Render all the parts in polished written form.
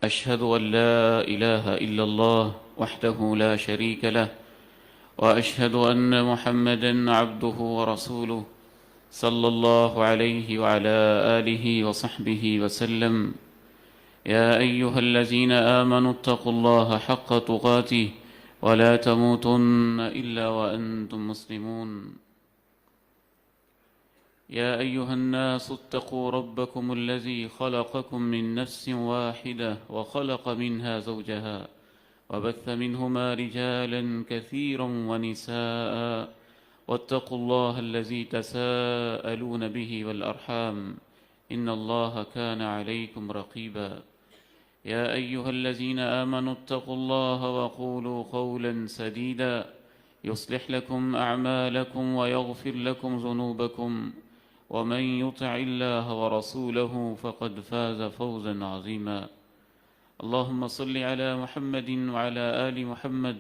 أشهد أن لا إله إلا الله وحده لا شريك له وأشهد أن محمدًا عبده ورسوله صلى الله عليه وعلى آله وصحبه وسلم. يا أيها الذين آمنوا اتقوا الله حق تقاته ولا تموتن إلا وأنتم مسلمون. يا أيها الناس اتقوا ربكم الذي خلقكم من نفس واحدة وخلق منها زوجها وبث منهما رجالا كثيرا ونساء واتقوا الله الذي تساءلون به والأرحام إن الله كان عليكم رقيبا. يا أيها الذين آمنوا اتقوا الله وقولوا قولا سديدا يصلح لكم أعمالكم ويغفر لكم ذنوبكم ومن يطع الله ورسوله فقد فاز فوزا عظيما. اللهم صل على محمد وعلى آل محمد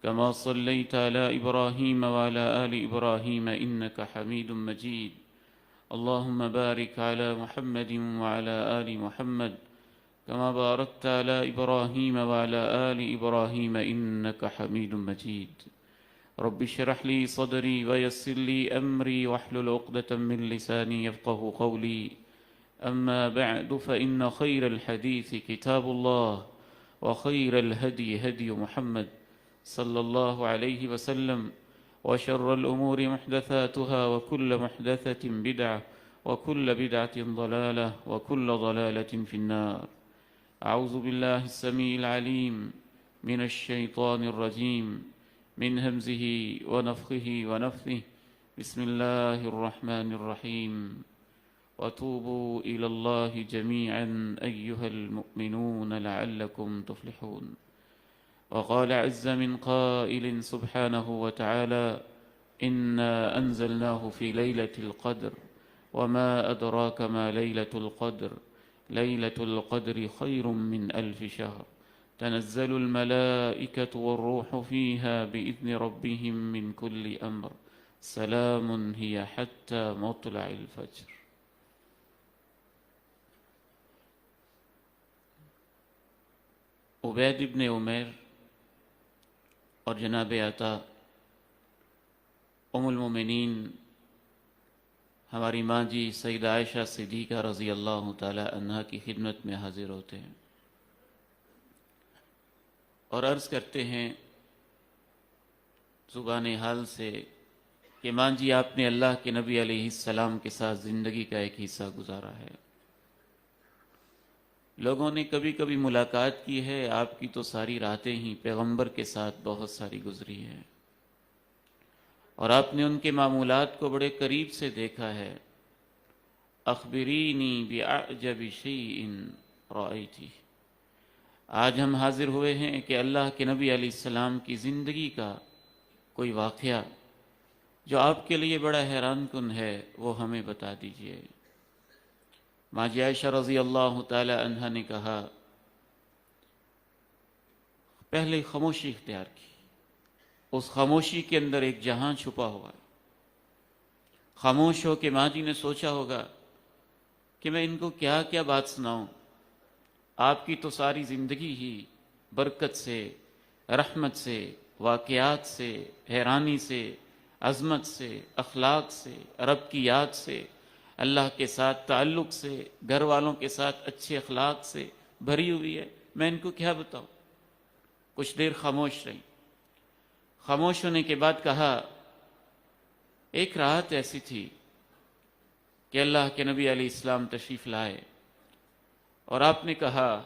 كما صليت على إبراهيم وعلى آل إبراهيم إنك حميد مجيد. اللهم بارك على محمد وعلى آل محمد كما باركت على إبراهيم وعلى آل إبراهيم إنك حميد مجيد. رب اشرح لي صدري ويسر لي أمري واحلل عقدة من لساني يفقه قولي. أما بعد فإن خير الحديث كتاب الله وخير الهدي هدي محمد صلى الله عليه وسلم وشر الأمور محدثاتها وكل محدثة بدعة وكل بدعة ضلالة وكل ضلالة في النار. أعوذ بالله السميع العليم من الشيطان الرجيم من همزه ونفخه ونفثه. بسم الله الرحمن الرحيم. وتوبوا إلى الله جميعا أيها المؤمنون لعلكم تفلحون. وقال عز من قائل سبحانه وتعالى إنا أنزلناه في ليلة القدر وما أدراك ما ليلة القدر ليلة القدر خير من 1000 شهر تنزل الملائكة والروح فيها بإذن ربهم من كل أمر سلام هي حتى مطلع الفجر. عبید ابن عمیر اور جناب عطا ام المومنین ہماری ماں جی سیدہ عائشہ صدیقہ رضی اللہ تعالی عنہا کی خدمت میں حاضر ہوتے ہیں اور عرض کرتے ہیں زبان حال سے کہ ماں جی آپ نے اللہ کے نبی علیہ السلام کے ساتھ زندگی کا ایک حصہ گزارا ہے. لوگوں نے کبھی کبھی ملاقات کی ہے، آپ کی تو ساری راتیں ہی پیغمبر کے ساتھ بہت ساری گزری ہیں اور آپ نے ان کے معمولات کو بڑے قریب سے دیکھا ہے. اخبرینی باعجب شیء رأیتی. آج ہم حاضر ہوئے ہیں کہ اللہ کے نبی علیہ السلام کی زندگی کا کوئی واقعہ جو آپ کے لیے بڑا حیران کن ہے وہ ہمیں بتا دیجئے. ماں جی عائشہ رضی اللہ تعالی عنہا نے کہا، پہلے خاموشی اختیار کی. اس خاموشی کے اندر ایک جہاں چھپا ہوا ہے. خاموش ہو کے ماں جی نے سوچا ہوگا کہ میں ان کو کیا کیا بات سناؤں. آپ کی تو ساری زندگی ہی برکت سے، رحمت سے، واقعات سے، حیرانی سے، عظمت سے، اخلاق سے، رب کی یاد سے، اللہ کے ساتھ تعلق سے، گھر والوں کے ساتھ اچھے اخلاق سے بھری ہوئی ہے. میں ان کو کیا بتاؤں. کچھ دیر خاموش رہی. خاموش ہونے کے بعد کہا، ایک رات ایسی تھی کہ اللہ کے نبی علیہ السلام تشریف لائے اور آپ نے کہا،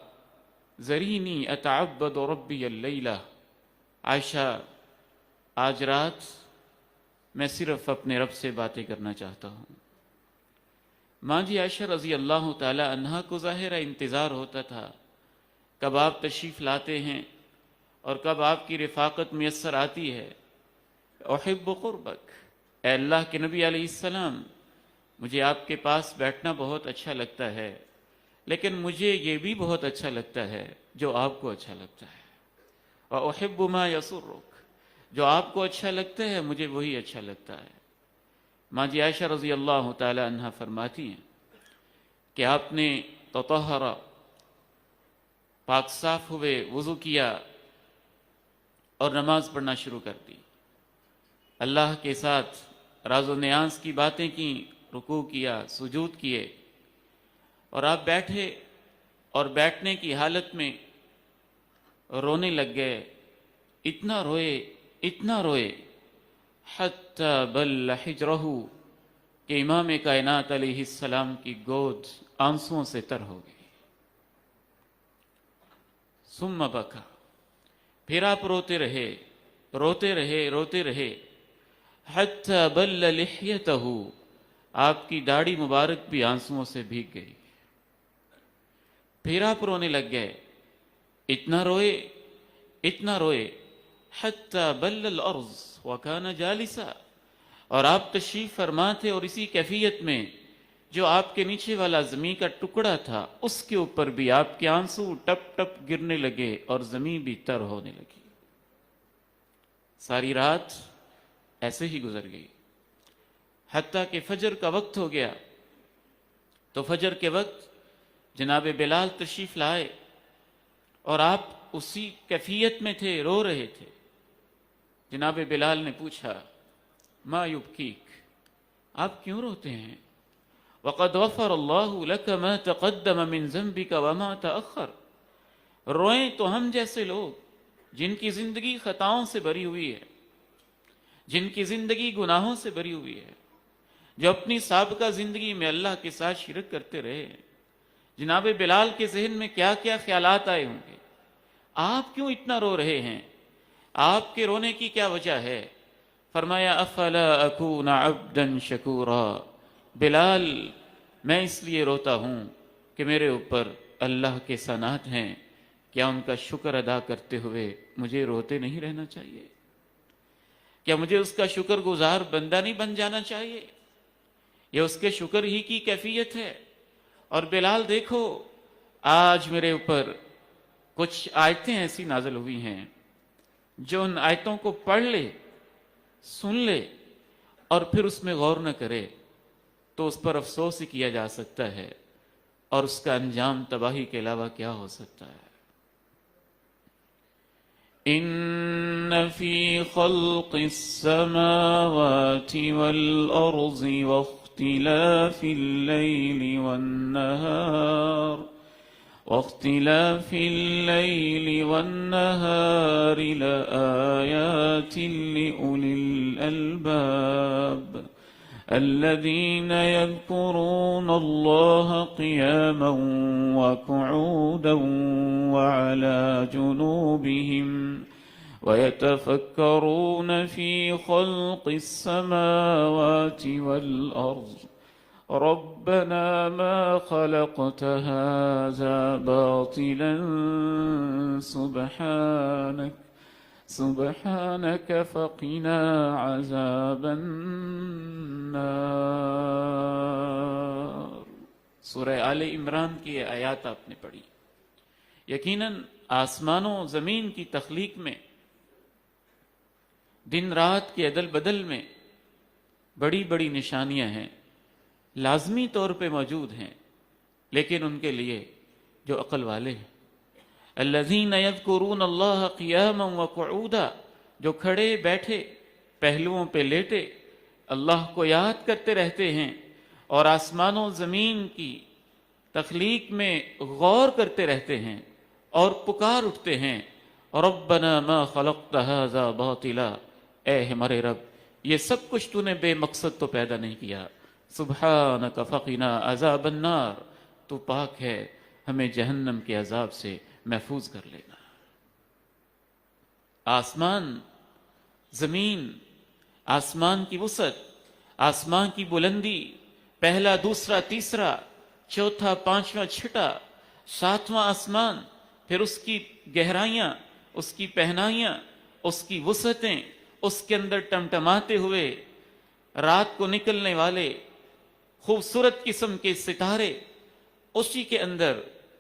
ذرینی اتعبد ربی اللیلہ. عائشہ، آج رات میں صرف اپنے رب سے باتیں کرنا چاہتا ہوں. ماں جی عائشہ رضی اللہ تعالی عنہا کو ظاہر انتظار ہوتا تھا کب آپ تشریف لاتے ہیں اور کب آپ کی رفاقت میسر آتی ہے. احب قربک، اے اللہ کے نبی علیہ السلام، مجھے آپ کے پاس بیٹھنا بہت اچھا لگتا ہے، لیکن مجھے یہ بھی بہت اچھا لگتا ہے جو آپ کو اچھا لگتا ہے. وَأُحِبُّ مَا يَسُرُّكَ، جو آپ کو اچھا لگتا ہے مجھے وہی اچھا لگتا ہے. ماں جی عائشہ رضی اللہ تعالی عنہ فرماتی ہیں کہ آپ نے تطہر پاک صاف ہوئے، وضو کیا اور نماز پڑھنا شروع کر دی۔ اللہ کے ساتھ راز و نیاز کی باتیں کی، رکوع کیا، سجود کیے، اور آپ بیٹھے اور بیٹھنے کی حالت میں رونے لگ گئے۔ اتنا روئے حتی بل حجرہ، کہ امام کائنات علیہ السلام کی گود آنسوؤں سے تر ہو گئی۔ ثم بکا، پھر آپ روتے رہے حتی بل لحیتہ، آپ کی داڑھی مبارک بھی آنسوؤں سے بھیگ گئی۔ پھر آپ رونے لگ گئے، اتنا روئے حتی بل الارض وکان جالسا، اور آپ تشریف فرما تھے اور اسی کیفیت میں جو آپ کے نیچے والا زمین کا ٹکڑا تھا اس کے اوپر بھی آپ کے آنسو ٹپ ٹپ گرنے لگے اور زمین بھی تر ہونے لگی۔ ساری رات ایسے ہی گزر گئی، حتیٰ کہ فجر کا وقت ہو گیا۔ تو فجر کے وقت جناب بلال تشریف لائے اور آپ اسی کیفیت میں تھے، رو رہے تھے۔ جناب بلال نے پوچھا، ما یبکیک، آپ کیوں روتے ہیں؟ وقد غفر اللہ لک ما تقدم من ذنبک وما تأخر، روئیں تو ہم جیسے لوگ جن کی زندگی خطاؤں سے بری ہوئی ہے، جن کی زندگی گناہوں سے بری ہوئی ہے، جو اپنی سابقہ زندگی میں اللہ کے ساتھ شرک کرتے رہے۔ جناب بلال کے ذہن میں کیا کیا خیالات آئے ہوں گے، آپ کیوں اتنا رو رہے ہیں؟ آپ کے رونے کی کیا وجہ ہے؟ فرمایا، افلا اکون عبدا شکورا، بلال میں اس لیے روتا ہوں کہ میرے اوپر اللہ کے ثناءات ہیں، کیا ان کا شکر ادا کرتے ہوئے مجھے روتے نہیں رہنا چاہیے؟ کیا مجھے اس کا شکر گزار بندہ نہیں بن جانا چاہیے؟ یہ اس کے شکر ہی کی کیفیت ہے۔ اور بلال دیکھو، آج میرے اوپر کچھ آیتیں ایسی نازل ہوئی ہیں، جو ان آیتوں کو پڑھ لے، سن لے اور پھر اس میں غور نہ کرے تو اس پر افسوس ہی کیا جا سکتا ہے، اور اس کا انجام تباہی کے علاوہ کیا ہو سکتا ہے۔ ان فی خلق السماوات والارض واختلاف الليل والنهار لآيات لأولي الألباب الذين يذكرون الله قياما وقعودا وعلى جنوبهم ويتفكرون في خلق السماوات والأرض ربنا ما خلقت هذا باطلا سبحانك فقنا عذاب النار۔ سورہ آل عمران کی یہ آیات آپ نے پڑھی۔ یقیناً آسمانوں زمین کی تخلیق میں، دن رات کے عدل بدل میں بڑی بڑی نشانیاں ہیں، لازمی طور پہ موجود ہیں، لیکن ان کے لیے جو عقل والے ہیں، الذین یذکرون اللہ قیاما وقعودا، جو کھڑے بیٹھے پہلوؤں پہ لیٹے اللہ کو یاد کرتے رہتے ہیں اور آسمان و زمین کی تخلیق میں غور کرتے رہتے ہیں اور پکار اٹھتے ہیں، ربنا ما خلقت ھذا باطلا، اے ہمارے رب یہ سب کچھ تو نے بے مقصد تو پیدا نہیں کیا، سبحانک فقنا عذاب النار، تو پاک ہے ہمیں جہنم کے عذاب سے محفوظ کر لینا۔ آسمان، زمین، آسمان کی وسعت، آسمان کی بلندی، پہلا، دوسرا، تیسرا، چوتھا، پانچواں، چھٹا، ساتواں آسمان، پھر اس کی گہرائیاں، اس کی پہنائیاں، اس کی وسعتیں، اس کے اندر ٹمٹماتے ہوئے رات کو نکلنے والے خوبصورت قسم کے ستارے، اسی کے اندر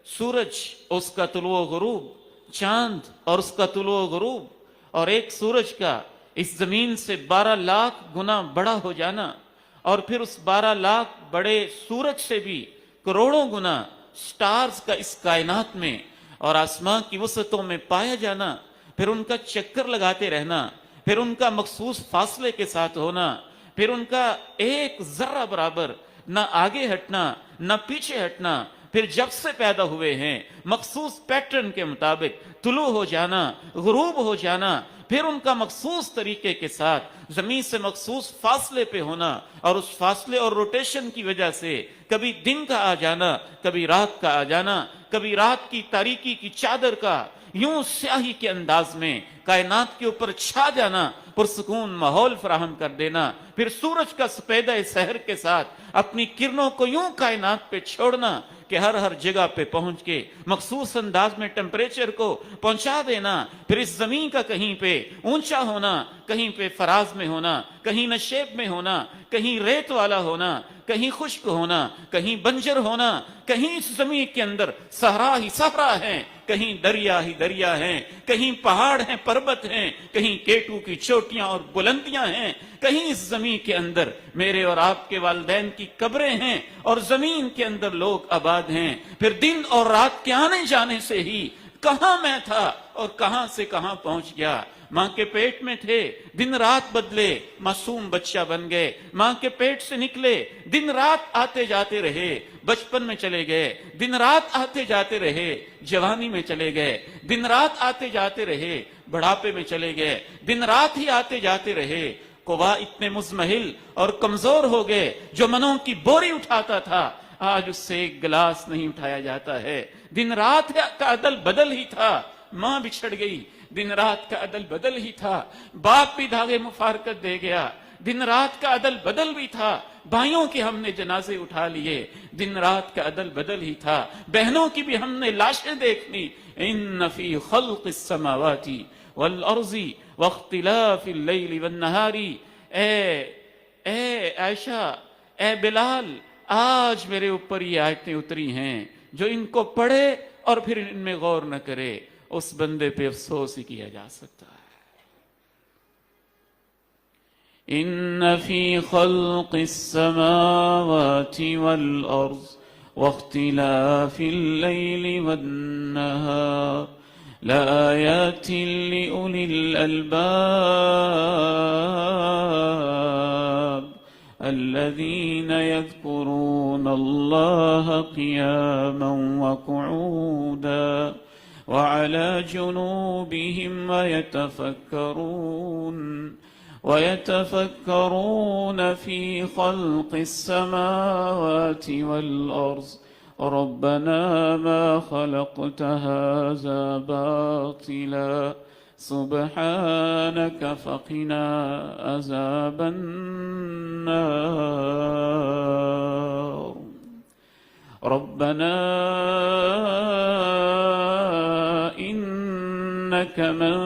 سورج، اس کا طلوع و غروب، چاند اور اس کا طلوع و غروب، اور ایک سورج کا اس زمین سے 12 لاکھ گنا بڑا ہو جانا، اور پھر اس 12 لاکھ بڑے سورج سے بھی کروڑوں گنا سٹارز کا اس کائنات میں اور آسمان کی وسعتوں میں پایا جانا، پھر ان کا چکر لگاتے رہنا، پھر ان کا مخصوص فاصلے کے ساتھ ہونا، پھر ان کا ایک ذرہ برابر نہ آگے ہٹنا نہ پیچھے ہٹنا، پھر جب سے پیدا ہوئے ہیں مخصوص پیٹرن کے مطابق طلوع ہو جانا، غروب ہو جانا، پھر ان کا مخصوص طریقے کے ساتھ زمین سے مخصوص فاصلے پہ ہونا، اور اس فاصلے اور روٹیشن کی وجہ سے کبھی دن کا آ جانا، کبھی رات کا آ جانا، کبھی رات کی تاریکی کی چادر کا یوں سیاہی کے انداز میں کائنات کے اوپر چھا جانا، پرسکون ماحول فراہم کر دینا، پھر سورج کا سپیدہ سحر کے ساتھ اپنی کرنوں کو یوں کائنات پہ چھوڑنا کہ ہر جگہ پہ پہنچ کے مخصوص انداز میں ٹیمپریچر کو پہنچا دینا، پھر اس زمین کا کہیں پہ اونچا ہونا، کہیں پہ فراز میں ہونا، کہیں نشیب میں ہونا، کہیں ریت والا ہونا، کہیں خشک ہونا، کہیں بنجر ہونا، کہیں اس زمین کے اندر صحرا ہی صحرا ہے، کہیں دریا ہی دریا ہیں، کہیں پہاڑ ہیں، پربت ہیں، کہیں کیٹو کی چوٹیاں اور بلندیاں ہیں، کہیں اس زمین کے اندر میرے اور آپ کے والدین کی قبریں ہیں، اور زمین کے اندر لوگ آباد ہیں۔ پھر دن اور رات کے آنے جانے سے ہی کہاں میں تھا اور کہاں سے کہاں پہنچ گیا۔ ماں کے پیٹ میں تھے، دن رات بدلے، معصوم بچہ بن گئے، ماں کے پیٹ سے نکلے، دن رات آتے جاتے رہے، بچپن میں چلے گئے، دن رات آتے جاتے رہے، جوانی میں چلے گئے، دن رات آتے جاتے رہے، بڑھاپے میں چلے گئے، دن رات ہی آتے جاتے رہے۔ قوا اتنے مزمحل اور کمزور ہو گئے، جو منوں کی بوری اٹھاتا تھا آج اس سے ایک گلاس نہیں اٹھایا جاتا ہے۔ دن رات کا عدل بدل ہی تھا، ماں بچھڑ گئی، دن رات کا عدل بدل ہی تھا، باپ بھی دھاگے مفارقت دے گیا، دن رات کا عدل بدل بھی تھا، بھائیوں کے ہم نے جنازے اٹھا لیے، دن رات کا عدل بدل ہی تھا، بہنوں کی بھی ہم نے لاشیں دیکھ لی۔ ان فی خلق السماوات والارض واختلاف اللیل والنہار، اے عائشہ، اے بلال، آج میرے اوپر یہ آیتیں اتری ہیں، جو ان کو پڑھے اور پھر ان میں غور نہ کرے اس بندے پہ افسوس ہی کیا جا سکتا ہے۔ ان فی خلق السماوات والارض واختلاف اللیل والنہار لآیات لأولی الألباب الذین یذکرون اللہ قیاما وقعودا وعلى جنوبهم ويتفكرون في خلق السماوات والأرض ربنا ما خلقت هذا باطلا سبحانك فقنا عذاب النار ربنا إنك من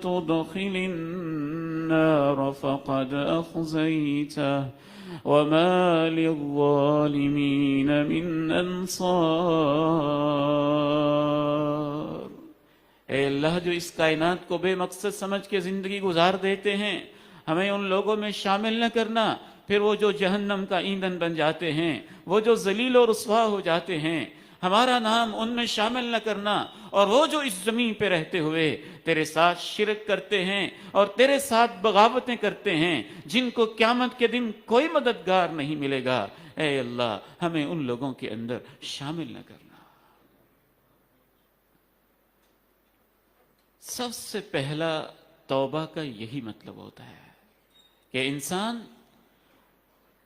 تدخل النار فقد أخزيته وما للظالمين من انصار۔ اے اللہ جو اس کائنات کو بے مقصد سمجھ کے زندگی گزار دیتے ہیں، ہمیں ان لوگوں میں شامل نہ کرنا، پھر وہ جو جہنم کا ایندھن بن جاتے ہیں، وہ جو ذلیل و رسوا ہو جاتے ہیں، ہمارا نام ان میں شامل نہ کرنا، اور وہ جو اس زمین پہ رہتے ہوئے تیرے ساتھ شرک کرتے ہیں اور تیرے ساتھ بغاوتیں کرتے ہیں، جن کو قیامت کے دن کوئی مددگار نہیں ملے گا، اے اللہ ہمیں ان لوگوں کے اندر شامل نہ کرنا۔ سب سے پہلا توبہ کا یہی مطلب ہوتا ہے کہ انسان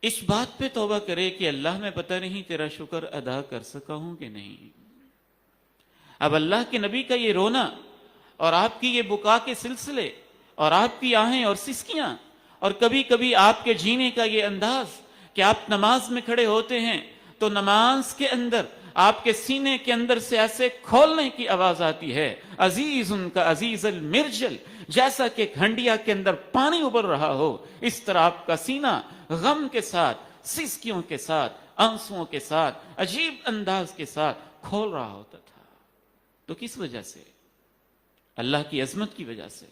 اس بات پہ توبہ کرے کہ اللہ میں پتہ نہیں تیرا شکر ادا کر سکا ہوں کہ نہیں۔ اب اللہ کے نبی کا یہ رونا اور آپ کی یہ بکا کے سلسلے اور آپ کی آہیں اور سسکیاں اور کبھی کبھی آپ کے جینے کا یہ انداز کہ آپ نماز میں کھڑے ہوتے ہیں تو نماز کے اندر آپ کے سینے کے اندر سے ایسے کھولنے کی آواز آتی ہے، عزیز ان کا عزیز المرجل، جیسا کہ ہنڈیا کے اندر پانی ابل رہا ہو، اس طرح آپ کا سینہ غم کے ساتھ، سسکیوں کے ساتھ، آنسوؤں کے ساتھ، عجیب انداز کے ساتھ کھول رہا ہوتا تھا۔ تو کس وجہ سے؟ اللہ کی عظمت کی وجہ سے۔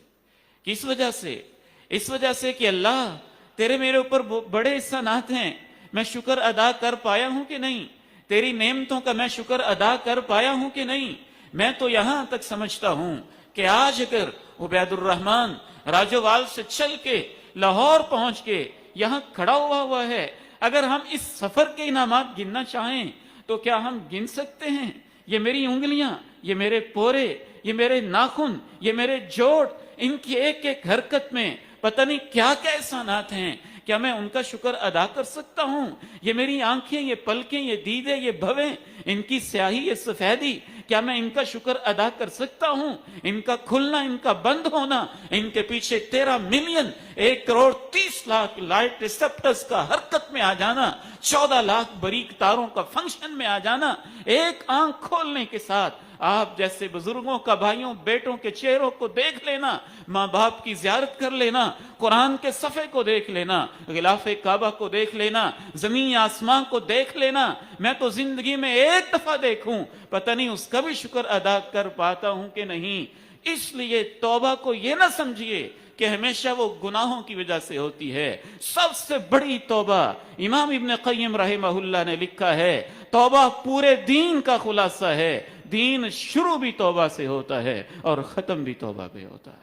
کس وجہ سے؟ اس وجہ سے کہ اللہ تیرے میرے اوپر بڑے احسانات ہیں، میں شکر ادا کر پایا ہوں کہ نہیں؟ تیری نعمتوں کا میں شکر ادا کر پایا ہوں کہ نہیں؟ میں تو یہاں تک سمجھتا ہوں کہ آج اگر عبید الرحمان راجوال سے چل کے لاہور پہنچ کے یہاں کھڑا ہوا ہے، اگر ہم اس سفر کے انعامات گننا چاہیں تو کیا ہم گن سکتے ہیں؟ یہ میری انگلیاں، یہ میرے پورے، یہ میرے ناخن، یہ میرے جوڑ، ان کی ایک ایک حرکت میں پتہ نہیں کیا کیا احسانات ہیں، کیا میں ان کا شکر ادا کر سکتا ہوں؟ یہ میری آنکھیں، یہ پلکیں، یہ دیدے، یہ بھویں، ان کی سیاہی، یہ سفیدی، کیا میں ان کا شکر ادا کر سکتا ہوں؟ ان کا کھلنا، ان کا بند ہونا، ان کے پیچھے 13 ملین 1,30,00,000 لائٹ ریسپٹرز کا حرکت میں آ جانا، 14 لاکھ باریک تاروں کا فنکشن میں آ جانا، ایک آنکھ کھولنے کے ساتھ آپ جیسے بزرگوں کا بھائیوں بیٹوں کے چہروں کو دیکھ لینا، ماں باپ کی زیارت کر لینا، قرآن کے صفحے کو دیکھ لینا، غلاف کعبہ کو دیکھ لینا، زمین آسمان کو دیکھ لینا، میں تو زندگی میں ایک دفعہ دیکھوں پتہ نہیں اس کا بھی شکر ادا کر پاتا ہوں کہ نہیں۔ اس لیے توبہ کو یہ نہ سمجھیے کہ ہمیشہ وہ گناہوں کی وجہ سے ہوتی ہے۔ سب سے بڑی توبہ، امام ابن قیم رحمہ اللہ نے لکھا ہے، توبہ پورے دین کا خلاصہ ہے، دین شروع بھی توبہ سے ہوتا ہے اور ختم بھی توبہ پہ ہوتا ہے۔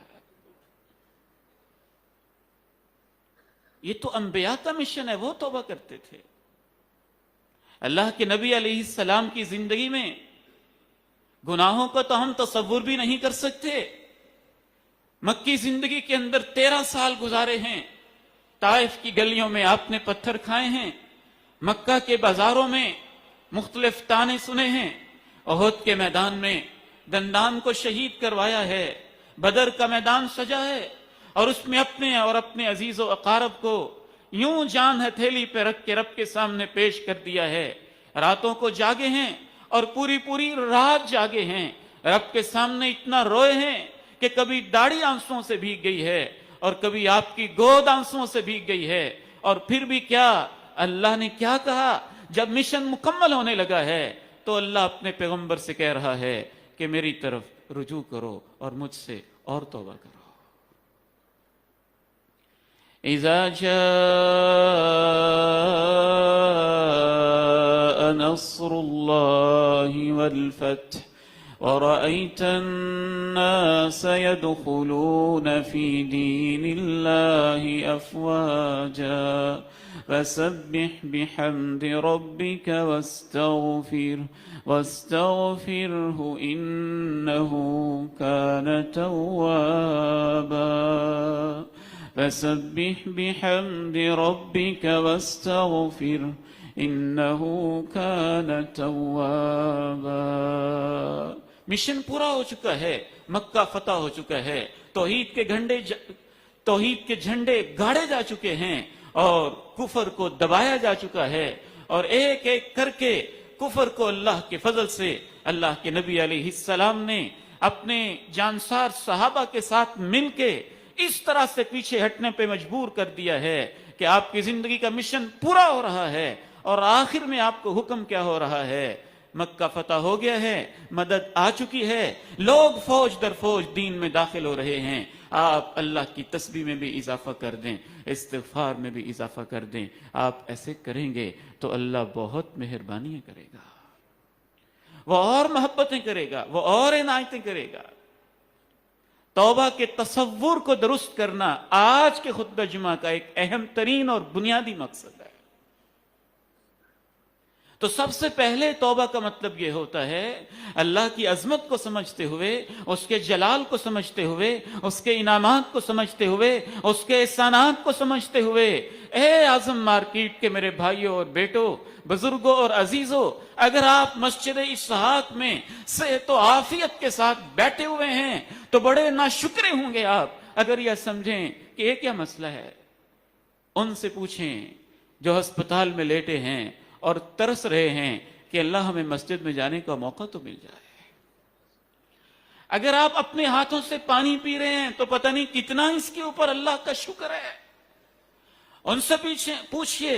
یہ تو انبیاء کا مشن ہے، وہ توبہ کرتے تھے۔ اللہ کے نبی علیہ السلام کی زندگی میں گناہوں کو تو ہم تصور بھی نہیں کر سکتے۔ مکی زندگی کے اندر 13 سال گزارے ہیں، طائف کی گلیوں میں آپ نے پتھر کھائے ہیں، مکہ کے بازاروں میں مختلف طعنے سنے ہیں، احد کے میدان میں دندان کو شہید کروایا ہے، بدر کا میدان سجا ہے اور اس میں اپنے اور اپنے عزیز و اقارب کو یوں جان ہتھیلی پہ رکھ کے رب کے سامنے پیش کر دیا ہے۔ راتوں کو جاگے ہیں اور پوری رات جاگے ہیں، رب کے سامنے اتنا روئے ہیں کہ کبھی داڑھی آنسوں سے بھیگ گئی ہے اور کبھی آپ کی گود آنسوں سے بھیگ گئی ہے، اور پھر بھی کیا اللہ نے کیا کہا؟ جب مشن مکمل ہونے لگا ہے تو اللہ اپنے پیغمبر سے کہہ رہا ہے کہ میری طرف رجوع کرو اور مجھ سے اور توبہ کرو۔ اذا جاء نصر الله والفتح ورأيت الناس يدخلون في دين الله أفواجا فسبح بحمد ربك واستغفره إنه كان توابا فسبح بحمد ربك واستغفره إنه كان توابا۔ مشن پورا ہو چکا ہے، مکہ فتح ہو چکا ہے، توحید کے جھنڈے گاڑے جا چکے ہیں اور کفر کو دبایا جا چکا ہے، اور ایک ایک کر کے کفر کو اللہ کے فضل سے اللہ کے نبی علیہ السلام نے اپنے جانسار صحابہ کے ساتھ مل کے اس طرح سے پیچھے ہٹنے پہ مجبور کر دیا ہے کہ آپ کی زندگی کا مشن پورا ہو رہا ہے، اور آخر میں آپ کو حکم کیا ہو رہا ہے؟ مکہ فتح ہو گیا ہے، مدد آ چکی ہے، لوگ فوج در فوج دین میں داخل ہو رہے ہیں، آپ اللہ کی تسبیح میں بھی اضافہ کر دیں، استغفار میں بھی اضافہ کر دیں۔ آپ ایسے کریں گے تو اللہ بہت مہربانیاں کرے گا، وہ اور محبتیں کرے گا، وہ اور عنایتیں کرے گا۔ توبہ کے تصور کو درست کرنا آج کے خطبہ جمعہ کا ایک اہم ترین اور بنیادی مقصد ہے۔ تو سب سے پہلے توبہ کا مطلب یہ ہوتا ہے اللہ کی عظمت کو سمجھتے ہوئے، اس کے جلال کو سمجھتے ہوئے، اس کے انعامات کو سمجھتے ہوئے، اس کے احسانات کو سمجھتے ہوئے، اے اعظم مارکیٹ کے میرے بھائیوں اور بیٹوں، بزرگوں اور عزیزوں، اگر آپ مسجد اسحاق میں صحت و عافیت کے ساتھ بیٹھے ہوئے ہیں تو بڑے ناشکرے ہوں گے آپ اگر یہ سمجھیں کہ یہ کیا مسئلہ ہے۔ ان سے پوچھیں جو ہسپتال میں لیٹے ہیں اور ترس رہے ہیں کہ اللہ ہمیں مسجد میں جانے کا موقع تو مل جائے۔ اگر آپ اپنے ہاتھوں سے پانی پی رہے ہیں تو پتہ نہیں کتنا اس کے اوپر اللہ کا شکر ہے۔ ان سے پوچھئے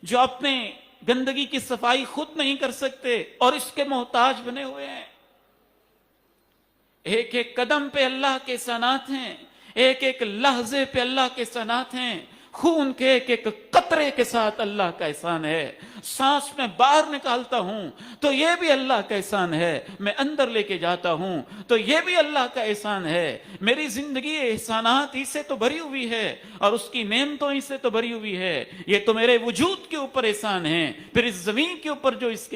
جو اپنے گندگی کی صفائی خود نہیں کر سکتے اور اس کے محتاج بنے ہوئے ہیں۔ ایک ایک قدم پہ اللہ کے احسانات ہیں، ایک ایک لحظے پہ اللہ کے احسانات ہیں، خون کے ایک ایک قطرے قطرے کے ساتھ اللہ کا احسان ہے، سانس میں باہر نکالتا ہوں تو یہ بھی اللہ کا احسان ہے، میں اندر لے کے جاتا ہوں تو یہ بھی اللہ کا احسان ہے، میری زندگی احسانات ہی سے تو بھری ہوئی ہے اور اس کی نعمتوں ہی سے تو بھری ہوئی ہے، یہ تو میرے وجود کے اوپر احسان ہیں، پھر اس زمین کے اوپر جو اس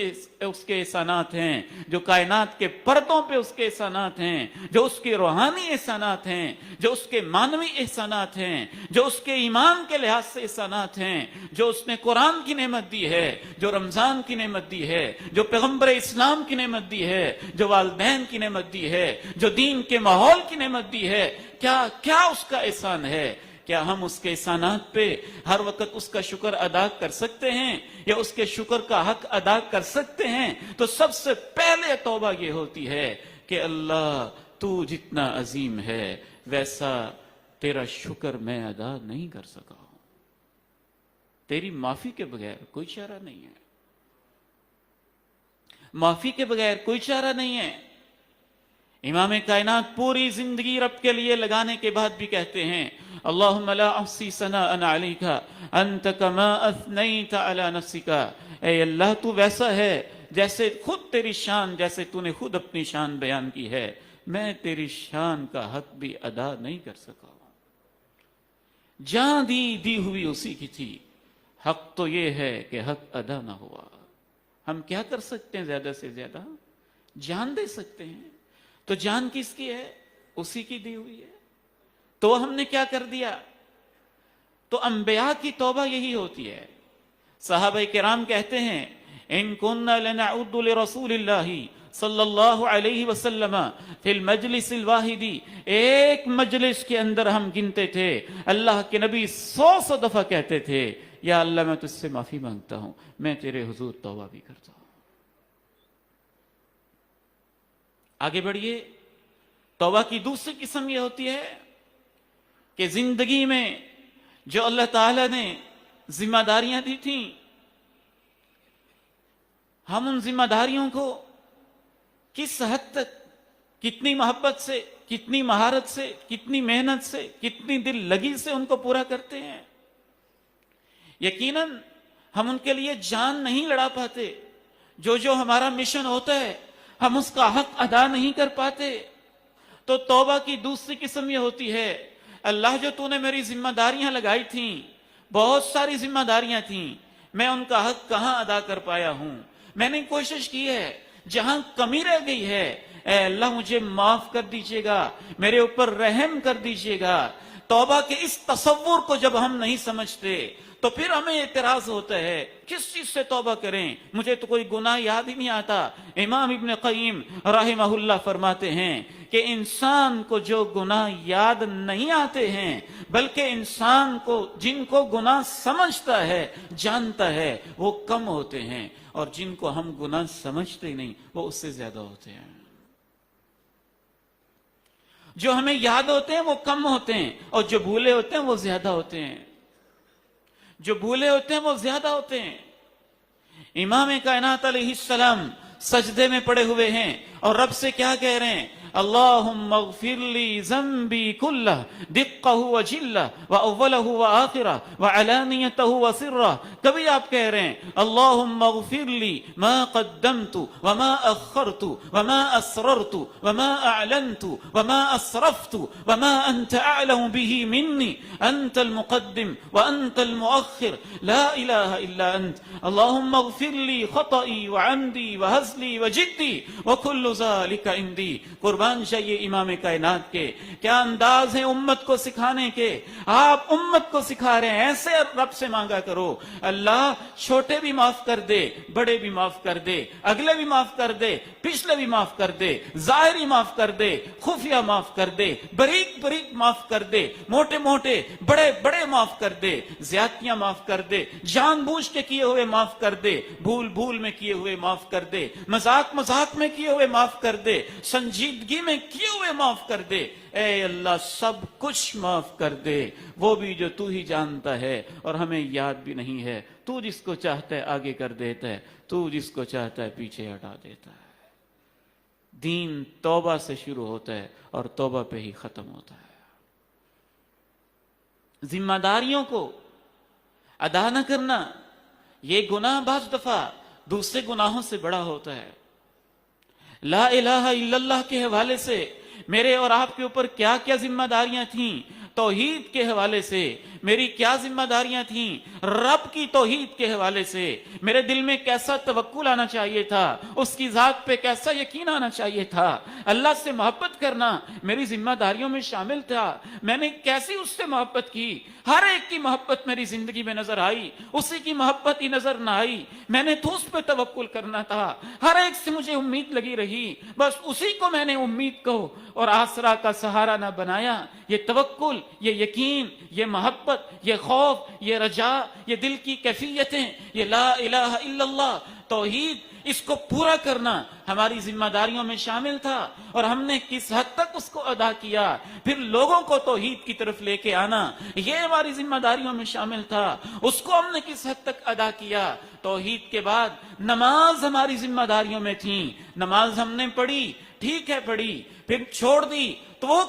کے احسانات ہیں، جو کائنات کے پردوں پہ اس کے احسانات ہیں، جو اس کے روحانی احسانات ہیں، جو اس کے معنوی احسانات ہیں، جو اس کے ایمان کے لحاظ سے احسانات ہیں، جو اس نے قرآن کی نعمت دی ہے، جو رمضان کی نعمت دی ہے، جو پیغمبر اسلام کی نعمت دی ہے، جو والدین کی نعمت دی ہے، جو دین کے ماحول کی نعمت دی ہے، کیا اس کا احسان ہے؟ کیا ہم اس کے احسانات پہ ہر وقت اس کا شکر ادا کر سکتے ہیں یا اس کے شکر کا حق ادا کر سکتے ہیں؟ تو سب سے پہلے توبہ یہ ہوتی ہے کہ اللہ تو جتنا عظیم ہے ویسا تیرا شکر میں ادا نہیں کر سکا ہوں، تیری معافی کے بغیر کوئی چارہ نہیں ہے، معافی کے بغیر کوئی چارہ نہیں ہے۔ امام کائنات پوری زندگی رب کے لیے لگانے کے بعد بھی کہتے ہیں اللہم لا احصی ثناء علیک انت کما اثنیت علی نفسک، اے اللہ تو ویسا ہے جیسے خود تیری شان، جیسے تو نے خود اپنی شان بیان کی ہے، میں تیری شان کا حق بھی ادا نہیں کر سکا ہوں، جہاں دی ہوئی اسی کی تھی، حق تو یہ ہے کہ حق ادا نہ ہوا۔ ہم کیا کر سکتے ہیں؟ زیادہ سے زیادہ جان دے سکتے ہیں، تو جان کس کی ہے؟ اسی کی دی ہوئی ہے، تو ہم نے کیا کر دیا؟ تو انبیاء کی توبہ یہی ہوتی ہے۔ صحابہ کرام کہتے ہیں ان کننا لنعود لرسول اللہ صلی اللہ علیہ وسلم فی المجلس الواحدی، ایک مجلس کے اندر ہم گنتے تھے اللہ کے نبی 100 دفعہ کہتے تھے یا اللہ میں تجھ سے معافی مانگتا ہوں، میں تیرے حضور توبہ بھی کرتا ہوں۔ آگے بڑھیے، توبہ کی دوسری قسم یہ ہوتی ہے کہ زندگی میں جو اللہ تعالیٰ نے ذمہ داریاں دی تھیں، ہم ان ذمہ داریوں کو کس حد تک، کتنی محبت سے، کتنی مہارت سے، کتنی محنت سے، کتنی دل لگی سے ان کو پورا کرتے ہیں۔ یقیناً ہم ان کے لیے جان نہیں لڑا پاتے، جو ہمارا مشن ہوتا ہے ہم اس کا حق ادا نہیں کر پاتے۔ تو توبہ کی دوسری قسم یہ ہوتی ہے اللہ جو تو نے میری ذمہ داریاں لگائی تھیں، بہت ساری ذمہ داریاں تھیں، میں ان کا حق کہاں ادا کر پایا ہوں؟ میں نے کوشش کی ہے، جہاں کمی رہ گئی ہے اے اللہ مجھے معاف کر دیجئے گا، میرے اوپر رحم کر دیجئے گا۔ توبہ کے اس تصور کو جب ہم نہیں سمجھتے تو پھر ہمیں اعتراض ہوتا ہے کس چیز سے توبہ کریں، مجھے تو کوئی گناہ یاد ہی نہیں آتا۔ امام ابن قیم رحمہ اللہ فرماتے ہیں کہ انسان کو جو گناہ یاد نہیں آتے ہیں بلکہ انسان کو جن کو گناہ سمجھتا ہے، جانتا ہے، وہ کم ہوتے ہیں، اور جن کو ہم گناہ سمجھتے نہیں وہ اس سے زیادہ ہوتے ہیں۔ جو ہمیں یاد ہوتے ہیں وہ کم ہوتے ہیں اور جو بھولے ہوتے ہیں وہ زیادہ ہوتے ہیں، جو بھولے ہوتے ہیں وہ زیادہ ہوتے ہیں۔ امام کائنات علیہ السلام سجدے میں پڑے ہوئے ہیں اور رب سے کیا کہہ رہے ہیں؟ اللہم اغفر لی ذنبی کلہ دقہ و جلہ و اولہ و آخرہ و علانیتہ و سرہ۔ کبھی آپ کہہ رہے ہیں اللہم اغفر لی ما قدمت وما اخرت وما اسررت وما اعلنت وما اسرفت وما انت اعلم به منی انت المقدم وانت المؤخر لا الہ الا انت اللہم اغفر لی خطئی وعمدی وہزلی وجدی وکل ذالک عندی۔ قربان چاہیے امام کائنات کے، کیا انداز ہے امت کو سکھانے کے۔ آپ امت کو سکھا رہے ہیں ایسے رب سے مانگا کرو اللہ چھوٹے بھی معاف کر دے، بڑے بھی معاف کر دے، اگلے بھی معاف کر دے، پچھلے بھی معاف کر دے، ظاہری معاف کر دے، خفیہ معاف کر دے، بریک بریک معاف کر دے، موٹے موٹے بڑے بڑے معاف کر دے، زیادتیاں معاف کر دے، جان بوجھ کے کیے ہوئے معاف کر دے، بھول بھول میں کیے ہوئے معاف کر دے، مذاق مذاق میں کیے ہوئے معاف کر دے، سنجیدگی میں کیے ہوئے معاف کر دے۔ اے اللہ سب کچھ معاف کر دے، وہ بھی جو تو ہی جانتا ہے اور ہمیں یاد بھی نہیں ہے۔ تو جس کو چاہتا ہے آگے کر دیتا ہے، تو جس کو چاہتا ہے پیچھے ہٹا دیتا ہے۔ دین توبہ سے شروع ہوتا ہے اور توبہ پہ ہی ختم ہوتا ہے۔ ذمہ داریوں کو ادا نہ کرنا، یہ گناہ بعض دفعہ دوسرے گناہوں سے بڑا ہوتا ہے۔ لا الہ الا اللہ کے حوالے سے میرے اور آپ کے اوپر کیا کیا ذمہ داریاں تھیں، توحید کے حوالے سے میری کیا ذمہ داریاں تھیں، رب کی توحید کے حوالے سے میرے دل میں کیسا توکل آنا چاہیے تھا، اس کی ذات پہ کیسا یقین آنا چاہیے تھا، اللہ سے محبت کرنا میری ذمہ داریوں میں شامل تھا، میں نے کیسی اس سے محبت کی، ہر ایک کی محبت میری زندگی میں نظر آئی، اسی کی محبت ہی نظر نہ آئی، میں نے تو اس پہ توکل کرنا تھا، ہر ایک سے مجھے امید لگی رہی، بس اسی کو میں نے امید کو اور آسرا کا سہارا نہ بنایا۔ یہ توکل، یہ یقین، یہ محبت، یہ خوف، یہ رجا، یہ دل کی کیفیتیں، یہ لا الہ الا اللہ توحید، اس کو پورا کرنا ہماری ذمہ داریوں میں شامل تھا، اور ہم نے کس حد تک اس کو ادا کیا، پھر لوگوں کو توحید کی طرف لے کے آنا، یہ ہماری ذمہ داریوں میں شامل تھا، اس کو ہم نے کس حد تک ادا کیا۔ توحید کے بعد نماز ہماری ذمہ داریوں میں تھی، نماز ہم نے پڑھی، ٹھیک ہے پڑھی، پھر چھوڑ دی تو وہ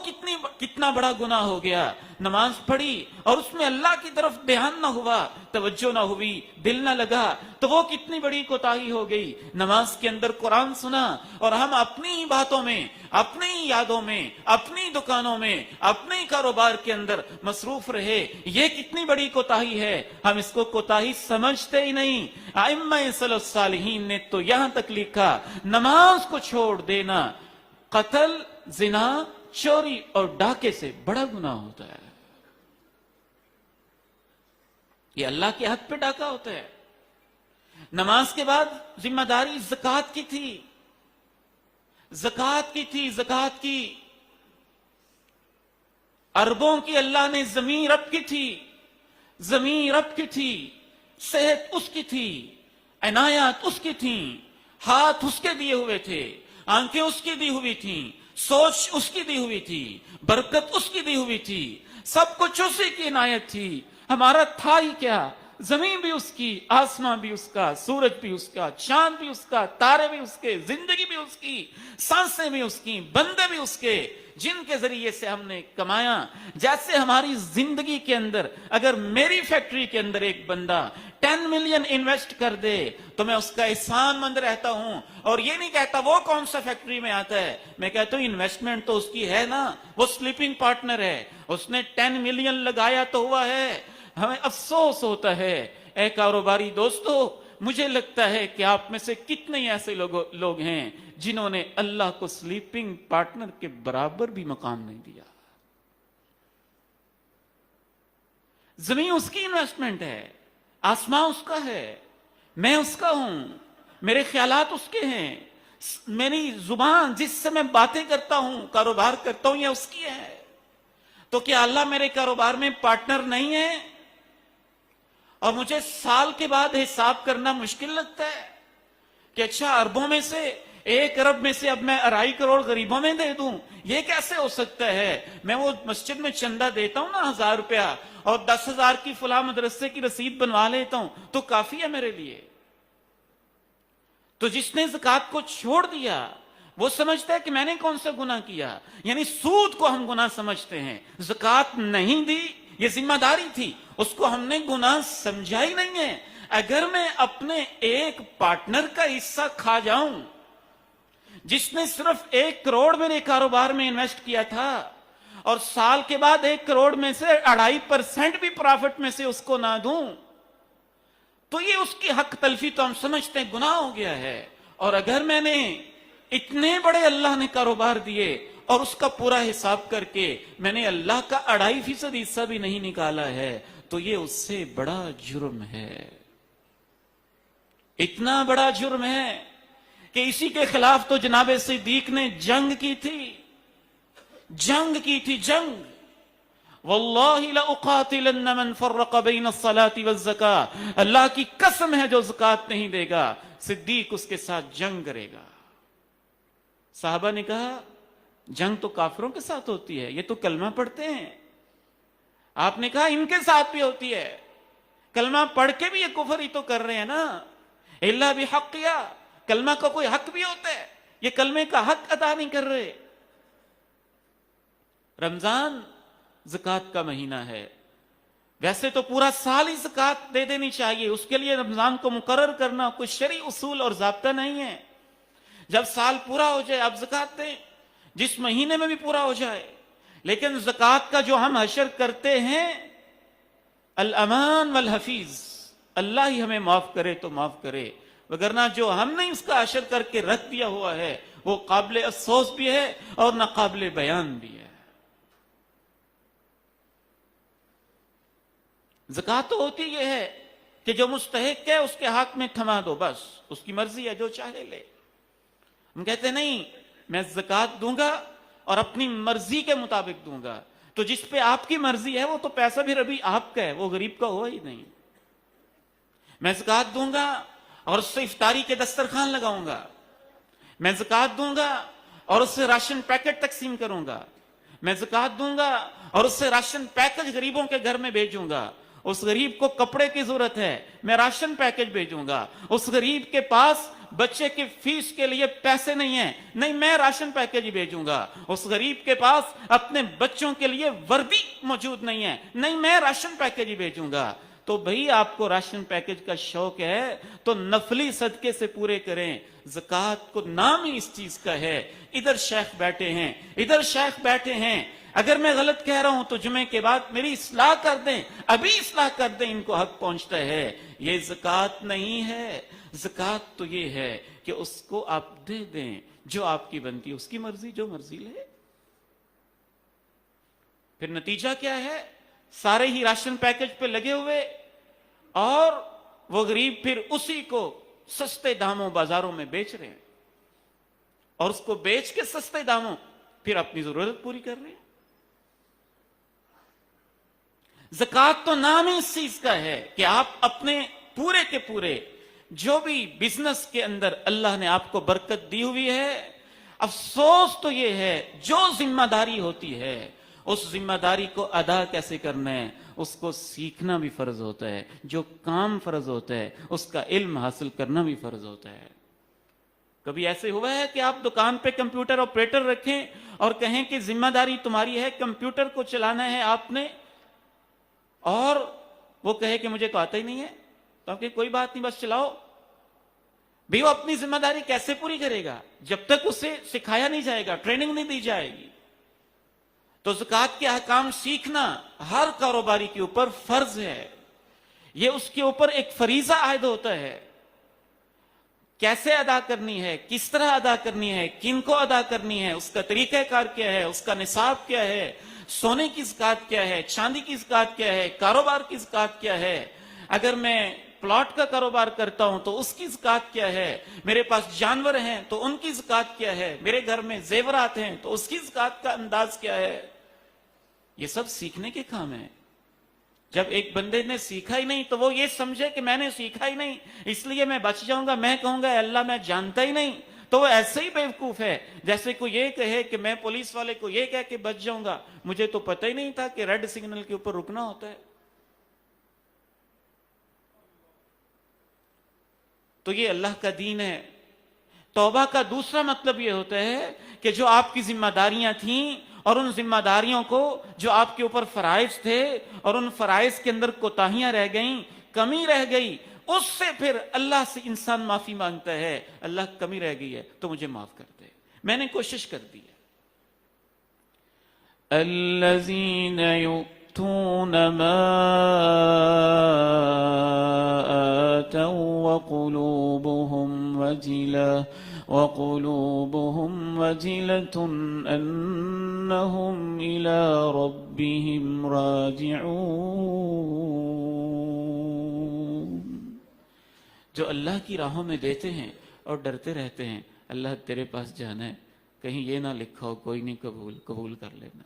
کتنا بڑا گناہ ہو گیا۔ نماز پڑھی اور اس میں اللہ کی طرف دھیان نہ ہوا، توجہ نہ ہوئی، دل نہ لگا، تو وہ کتنی بڑی کوتاہی ہو گئی۔ نماز کے اندر قرآن سنا اور ہم اپنی ہی باتوں میں، اپنی ہی یادوں میں، اپنی دکانوں میں، اپنے کاروبار کے اندر مصروف رہے، یہ کتنی بڑی کوتاہی ہے۔ ہم اس کو کوتاہی سمجھتے ہی نہیں۔ ائمہ سلف الصالحین نے تو یہاں تک لکھا، نماز کو چھوڑ دینا قتل، زنا، چوری اور ڈاکے سے بڑا گناہ ہوتا ہے۔ یہ اللہ کے حق پہ ڈاکہ ہوتا ہے۔ نماز کے بعد ذمہ داری زکوٰۃ کی تھی، زکوٰۃ کی اربوں کی اللہ نے زمین رب کی تھی، زمین رب کی تھی، صحت اس کی تھی، عنایات اس کی تھیں، ہاتھ اس کے دیے ہوئے تھے، آنکھیں اس کی دی ہوئی تھیں، سوچ اس کی دی ہوئی تھی، برکت اس کی دی ہوئی تھی، سب کچھ اسی کی عنایت تھی۔ ہمارا تھا ہی کیا، زمین بھی اس کی، آسمان بھی اس کا، سورج بھی اس کا، چاند بھی اس کا، تارے بھی اس کے، زندگی بھی اس کی، سانسیں بھی اس کی، بندے بھی اس کے، جن کے ذریعے سے ہم نے کمایا۔ جیسے ہماری زندگی کے اندر اگر میری فیکٹری کے اندر ایک بندہ 10 ملین انویسٹ کر دے تو میں اس کا احسان مند رہتا ہوں، اور یہ نہیں کہتا وہ کون سا فیکٹری میں آتا ہے، میں کہتا ہوں انویسٹمنٹ تو اس کی ہے نا، وہ سلیپنگ پارٹنر ہے، اس نے 10 ملین لگایا تو ہوا ہے۔ ہمیں افسوس ہوتا ہے اے کاروباری دوستو، مجھے لگتا ہے کہ آپ میں سے کتنے ایسے لوگ ہیں جنہوں نے اللہ کو سلیپنگ پارٹنر کے برابر بھی مقام نہیں دیا۔ زمین اس کی انویسٹمنٹ ہے، آسمان اس کا ہے، میں اس کا ہوں، میرے خیالات اس کے ہیں، میری زبان جس سے میں باتیں کرتا ہوں، کاروبار کرتا ہوں، یہ اس کی ہے۔ تو کیا اللہ میرے کاروبار میں پارٹنر نہیں ہے؟ اور مجھے سال کے بعد حساب کرنا مشکل لگتا ہے کہ اچھا اربوں میں سے 1 ارب میں سے اب میں 2.5 کروڑ غریبوں میں دے دوں، یہ کیسے ہو سکتا ہے؟ میں وہ مسجد میں چندہ دیتا ہوں نا 1000 روپیہ، اور 10,000 کی فلاں مدرسے کی رسید بنوا لیتا ہوں تو کافی ہے میرے لیے۔ تو جس نے زکوٰۃ کو چھوڑ دیا وہ سمجھتا ہے کہ میں نے کون سا گناہ کیا، یعنی سود کو ہم گناہ سمجھتے ہیں۔ زکوٰۃ نہیں دی، یہ ذمہ داری تھی، اس کو ہم نے گناہ سمجھا ہی نہیں ہے۔ اگر میں اپنے ایک پارٹنر کا حصہ کھا جاؤں جس نے صرف 1 کروڑ میرے کاروبار میں انویسٹ کیا تھا، اور سال کے بعد 1 کروڑ میں سے 2.5% بھی پرافٹ میں سے اس کو نہ دوں، تو یہ اس کی حق تلفی تو ہم سمجھتے ہیں گناہ ہو گیا ہے۔ اور اگر میں نے اتنے بڑے اللہ نے کاروبار دیے اور اس کا پورا حساب کر کے میں نے اللہ کا 2.5% حصہ بھی نہیں نکالا ہے تو یہ اس سے بڑا جرم ہے، اتنا بڑا جرم ہے کہ اسی کے خلاف تو جناب صدیق نے جنگ کی تھی، جنگ۔ واللہ لأقاتلن من فرق بین الصلاة والزکاة، اللہ کی قسم ہے جو زکوٰۃ نہیں دے گا صدیق اس کے ساتھ جنگ کرے گا۔ صحابہ نے کہا جنگ تو کافروں کے ساتھ ہوتی ہے، یہ تو کلمہ پڑھتے ہیں۔ آپ نے کہا ان کے ساتھ بھی ہوتی ہے، کلمہ پڑھ کے بھی یہ کفر ہی تو کر رہے ہیں نا۔ الا بحقیہ، کلمہ کا کوئی حق بھی ہوتا ہے، یہ کلمے کا حق ادا نہیں کر رہے۔ رمضان زکوٰۃ کا مہینہ ہے، ویسے تو پورا سال ہی زکوٰۃ دے دینی چاہیے، اس کے لیے رمضان کو مقرر کرنا کوئی شرعی اصول اور ضابطہ نہیں ہے۔ جب سال پورا ہو جائے آپ زکوٰۃ دیں، جس مہینے میں بھی پورا ہو جائے۔ لیکن زکوٰۃ کا جو ہم حشر کرتے ہیں، الامان والحفیظ، اللہ ہی ہمیں معاف کرے تو معاف کرے، وگرنہ جو ہم نے اس کا حشر کر کے رکھ دیا ہوا ہے وہ قابل افسوس بھی ہے اور ناقابل بیان بھی ہے۔ زکوٰۃ تو ہوتی یہ ہے کہ جو مستحق ہے اس کے حق میں تھما دو، بس اس کی مرضی ہے، جو چاہے لے۔ ہم کہتے نہیں میں زکوٰۃ دوں گا اور اپنی مرضی کے مطابق دوں گا، تو جس پہ آپ کی مرضی ہے وہ تو پیسہ بھی ربی آپ کا ہے، وہ غریب کا ہوا ہی نہیں۔ میں زکوٰۃ دوں گا اور اس سے افطاری کے دسترخوان لگاؤں گا، میں زکوٰۃ دوں گا اور اس سے راشن پیکٹ تقسیم کروں گا، میں زکوٰۃ دوں گا اور اس سے راشن پیکج غریبوں کے گھر میں بھیجوں گا۔ اس غریب کو کپڑے کی ضرورت ہے، میں راشن پیکج بھیجوں گا۔ اس غریب کے پاس بچے کی فیس کے لیے پیسے نہیں ہیں، نہیں میں راشن پیکج ہی بھیجوں گا۔ اس غریب کے پاس اپنے بچوں کے لیے وردی موجود نہیں ہے، نہیں میں راشن پیکج ہی بھیجوں گا۔ تو بھئی آپ کو راشن پیکج کا شوق ہے تو نفلی صدقے سے پورے کریں۔ زکوٰۃ کو نام ہی اس چیز کا ہے۔ ادھر شیخ بیٹھے ہیں، ادھر شیخ بیٹھے ہیں، اگر میں غلط کہہ رہا ہوں تو جمعے کے بعد میری اصلاح کر دیں، ابھی اصلاح کر دیں، ان کو حق پہنچتا ہے۔ یہ زکوٰۃ نہیں ہے، زکوٰۃ تو یہ ہے کہ اس کو آپ دے دیں، جو آپ کی بنتی ہے، اس کی مرضی، جو مرضی لے۔ پھر نتیجہ کیا ہے؟ سارے ہی راشن پیکج پہ لگے ہوئے، اور وہ غریب پھر اسی کو سستے داموں بازاروں میں بیچ رہے ہیں، اور اس کو بیچ کے سستے داموں پھر اپنی ضرورت پوری کر رہے ہیں۔ زکوٰۃ تو نام ہی اس چیز کا ہے کہ آپ اپنے پورے کے پورے جو بھی بزنس کے اندر اللہ نے آپ کو برکت دی ہوئی ہے، افسوس تو یہ ہے جو ذمہ داری ہوتی ہے اس ذمہ داری کو ادا کیسے کرنا ہے اس کو سیکھنا بھی فرض ہوتا ہے، جو کام فرض ہوتا ہے اس کا علم حاصل کرنا بھی فرض ہوتا ہے۔ کبھی ایسے ہوا ہے کہ آپ دکان پہ کمپیوٹر آپریٹر رکھیں اور کہیں کہ ذمہ داری تمہاری ہے، کمپیوٹر کو چلانا ہے آپ نے، اور وہ کہے کہ مجھے تو آتا ہی نہیں ہے، تو آپ کہ کوئی بات نہیں بس چلاؤ۔ بھی وہ اپنی ذمہ داری کیسے پوری کرے گا جب تک اسے سکھایا نہیں جائے گا، ٹریننگ نہیں دی جائے گی؟ تو زکوٰۃ کے احکام سیکھنا ہر کاروباری کے اوپر فرض ہے، یہ اس کے اوپر ایک فریضہ عائد ہوتا ہے۔ کیسے ادا کرنی ہے، کس طرح ادا کرنی ہے، کن کو ادا کرنی ہے، اس کا طریقہ کار کیا ہے، اس کا نصاب کیا ہے، سونے کی زکوٰۃ کیا ہے، چاندی کی زکوٰۃ کیا ہے، کاروبار کی زکوٰۃ کیا ہے، اگر میں پلاٹ کا کاروبار کرتا ہوں تو اس کی زکوٰۃ کیا ہے، میرے پاس جانور ہیں تو ان کی زکوٰۃ کیا ہے، میرے گھر میں زیورات ہیں تو اس کی زکوٰۃ کا انداز کیا ہے، یہ سب سیکھنے کے کام ہیں۔ جب ایک بندے نے سیکھا ہی نہیں تو وہ یہ سمجھے کہ میں نے سیکھا ہی نہیں اس لیے میں بچ جاؤں گا، میں کہوں گا اے اللہ میں جانتا ہی نہیں، تو وہ ایسے ہی بیوقوف ہے جیسے کوئی یہ کہے کہ میں پولیس والے کو یہ کہہ کے بچ جاؤں گا مجھے تو پتہ ہی نہیں تھا کہ ریڈ سگنل کے اوپر رکنا ہوتا ہے۔ تو یہ اللہ کا دین ہے۔ توبہ کا دوسرا مطلب یہ ہوتا ہے کہ جو آپ کی ذمہ داریاں تھیں اور ان ذمہ داریوں کو جو آپ کے اوپر فرائض تھے اور ان فرائض کے اندر کوتاہیاں رہ گئیں، کمی رہ گئی، اس سے پھر اللہ سے انسان معافی مانگتا ہے، اللہ کمی رہ گئی ہے تو مجھے معاف کر دے، میں نے کوشش کر دی ہے۔ الذین یؤتون ما آتوا وقلوبهم وجلة أنهم إلى ربهم راجعون۔ جو اللہ کی راہوں میں دیتے ہیں اور ڈرتے رہتے ہیں اللہ تیرے پاس جانا ہے، کہیں یہ نہ لکھا ہو کوئی نہیں قبول کر لینا۔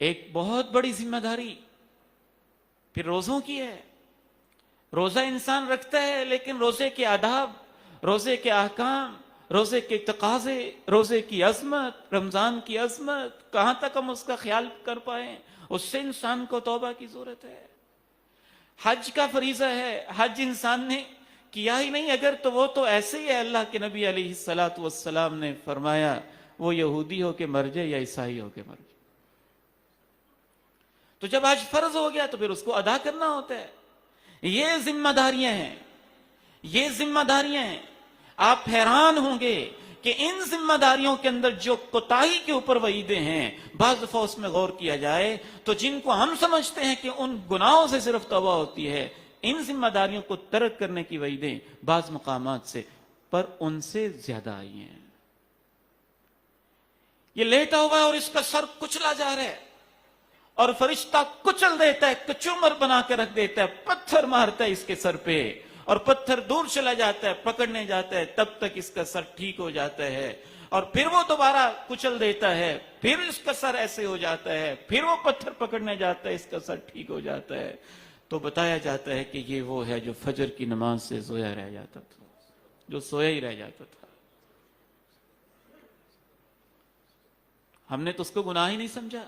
ایک بہت بڑی ذمہ داری پھر روزوں کی ہے۔ روزہ انسان رکھتا ہے لیکن روزے کے آداب، روزے کے احکام، روزے کے تقاضے، روزے کی عظمت، رمضان کی عظمت کہاں تک ہم اس کا خیال کر پائیں، اس سے انسان کو توبہ کی ضرورت ہے۔ حج کا فریضہ ہے، حج انسان نے کیا ہی نہیں اگر تو وہ تو ایسے ہی ہے، اللہ کے نبی علیہ الصلوۃ والسلام نے فرمایا وہ یہودی ہو کے مر جائے یا عیسائی ہو کے مر جائے، تو جب آج فرض ہو گیا تو پھر اس کو ادا کرنا ہوتا ہے. یہ ذمہ داریاں ہیں، یہ ذمہ داریاں ہیں. آپ حیران ہوں گے کہ ان ذمہ داریوں کے اندر جو کوتاہی کے اوپر وعیدیں ہیں، بعض دفعہ اس میں غور کیا جائے تو جن کو ہم سمجھتے ہیں کہ ان گناہوں سے صرف توبہ ہوتی ہے، ان ذمہ داریوں کو ترک کرنے کی وعیدیں بعض مقامات سے پر ان سے زیادہ آئی ہیں. یہ لیٹا ہوا ہے اور اس کا سر کچلا جا رہا ہے اور فرشتہ کچل دیتا ہے، کچومر بنا کے رکھ دیتا ہے، پتھر مارتا ہے اس کے سر پہ اور پتھر دور چلا جاتا ہے، پکڑنے جاتا ہے، تب تک اس کا سر ٹھیک ہو جاتا ہے اور پھر وہ دوبارہ کچل دیتا ہے، پھر اس کا سر ایسے ہو جاتا ہے، پھر وہ پتھر پکڑنے جاتا ہے، اس کا سر ٹھیک ہو جاتا ہے. تو بتایا جاتا ہے کہ یہ وہ ہے جو فجر کی نماز سے سویا رہ جاتا تھا، جو سویا ہی رہ جاتا تھا. ہم نے تو اس کو گناہ ہی نہیں سمجھا.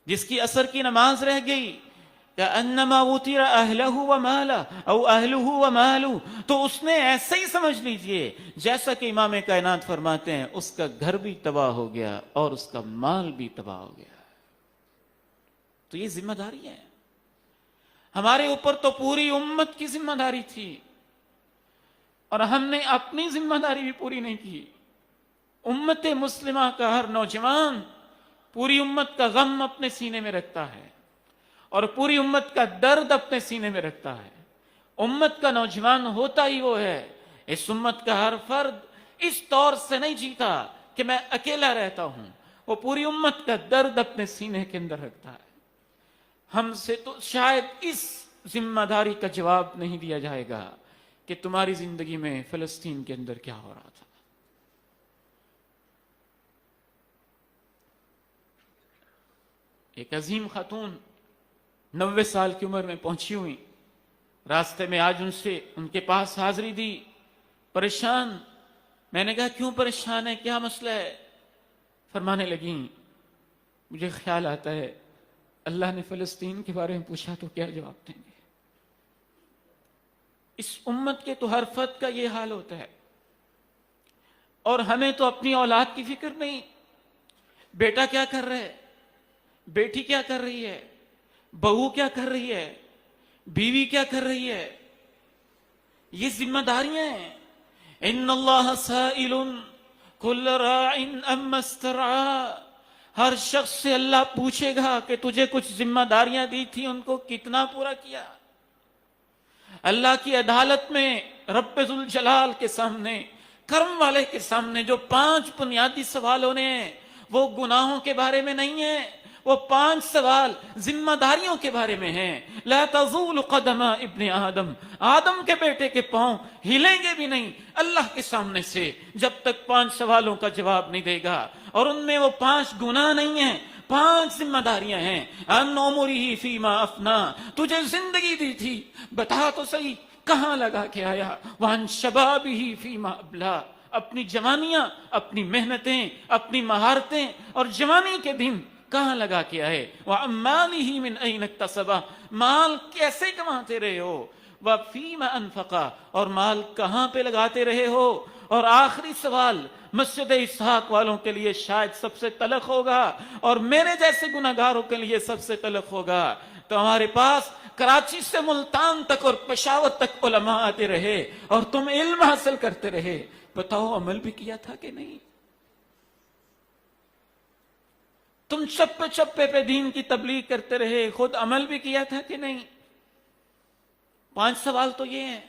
جس کی عصر کی نماز رہ گئی کأنما وطر اہلہ ومالہ او اہلہ ومالہ، تو اس نے ایسے ہی سمجھ لیجئے جیسا کہ امام کائنات فرماتے ہیں اس کا گھر بھی تباہ ہو گیا اور اس کا مال بھی تباہ ہو گیا. تو یہ ذمہ داری ہے ہمارے اوپر. تو پوری امت کی ذمہ داری تھی اور ہم نے اپنی ذمہ داری بھی پوری نہیں کی. امت مسلمہ کا ہر نوجوان پوری امت کا غم اپنے سینے میں رکھتا ہے اور پوری امت کا درد اپنے سینے میں رکھتا ہے. امت کا نوجوان ہوتا ہی وہ ہے. اس امت کا ہر فرد اس طور سے نہیں جیتا کہ میں اکیلا رہتا ہوں، وہ پوری امت کا درد اپنے سینے کے اندر رکھتا ہے. ہم سے تو شاید اس ذمہ داری کا جواب نہیں دیا جائے گا کہ تمہاری زندگی میں فلسطین کے اندر کیا ہو رہا تھا. ایک عظیم خاتون 90 سال کی عمر میں پہنچی ہوئی، راستے میں آج ان کے پاس حاضری دی، پریشان. میں نے کہا کیوں پریشان ہے، کیا مسئلہ ہے؟ فرمانے لگیں مجھے خیال آتا ہے اللہ نے فلسطین کے بارے میں پوچھا تو کیا جواب دیں گے. اس امت کے تو ہر فرد کا یہ حال ہوتا ہے اور ہمیں تو اپنی اولاد کی فکر نہیں. بیٹا کیا کر رہا ہے، بیٹی کیا کر رہی ہے، بہو کیا کر رہی ہے، بیوی کیا کر رہی ہے. یہ ذمہ داریاں ہیں. ان اللہ سائل کل راع اما استرعى، ہر شخص سے اللہ پوچھے گا کہ تجھے کچھ ذمہ داریاں دی تھی ان کو کتنا پورا کیا. اللہ کی عدالت میں رب ذوالجلال کے سامنے، کرم والے کے سامنے جو 5 بنیادی سوال ہونے ہیں وہ گناہوں کے بارے میں نہیں ہیں، وہ 5 سوال ذمہ داریوں کے بارے میں ہیں. لا تزول قدم ابن آدم، آدم کے بیٹے کے پاؤں ہلیں گے بھی نہیں اللہ کے سامنے سے جب تک 5 سوالوں کا جواب نہیں دے گا. اور ان میں وہ 5 گناہ نہیں ہیں، 5 ذمہ داریاں ہیں. ان عمرہ فیما افنا، تجھے زندگی دی تھی بتا تو صحیح کہاں لگا کے آیا. وان شبابہ فیما ابلا، اپنی جوانیاں، اپنی محنتیں، اپنی مہارتیں اور جوانی کے دن کہاں لگا کے آئے. وَأَمَّالِهِ مِنْ أَيْنَ اكْتَسَبَهُ، مال کیسے کماتے رہے ہو. وَفِيمَ أَنْفَقَهُ، اور مال کہاں پہ لگاتے رہے ہو. اور آخری سوال مسجد اسحاق والوں کے لیے شاید سب سے تلخ ہوگا اور میرے جیسے گناہگاروں کے لیے سب سے تلخ ہوگا. تو ہمارے پاس کراچی سے ملتان تک اور پشاور تک علماء آتے رہے اور تم علم حاصل کرتے رہے، بتاؤ عمل بھی کیا تھا کہ نہیں. تم چپے چپے پہ دین کی تبلیغ کرتے رہے، خود عمل بھی کیا تھا کہ نہیں. 5 سوال تو یہ ہیں.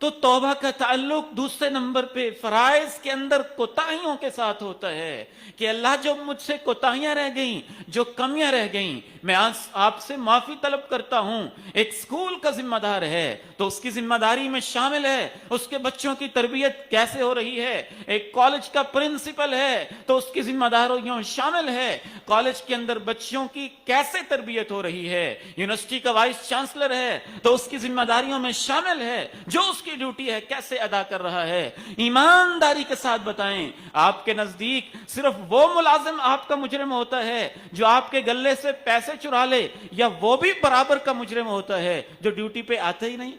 تو توبہ کا تعلق دوسرے نمبر پہ فرائض کے اندر کوتاہیوں کے ساتھ ہوتا ہے کہ اللہ جو مجھ سے کوتاہیاں رہ گئیں، جو کمیاں رہ گئیں، میں آج آپ سے معافی طلب کرتا ہوں. ایک سکول کا ذمہ دار ہے تو اس کی ذمہ داری میں شامل ہے اس کے بچوں کی تربیت کیسے ہو رہی ہے. ایک کالج کا پرنسپل ہے تو اس کی ذمہ داریوں میں شامل ہے کالج کے اندر بچوں کی کیسے تربیت ہو رہی ہے. یونیورسٹی کا وائس چانسلر ہے تو اس کی ذمہ داریوں میں شامل ہے جو اس کی ڈیوٹی ہے کیسے ادا کر رہا ہے. ایمانداری کے ساتھ بتائیں، آپ کے نزدیک صرف وہ ملازم آپ کا مجرم ہوتا ہے جو آپ کے گلے سے پیسے چرا لے، یا وہ بھی برابر کا مجرم ہوتا ہے جو ڈیوٹی پہ آتا ہی نہیں،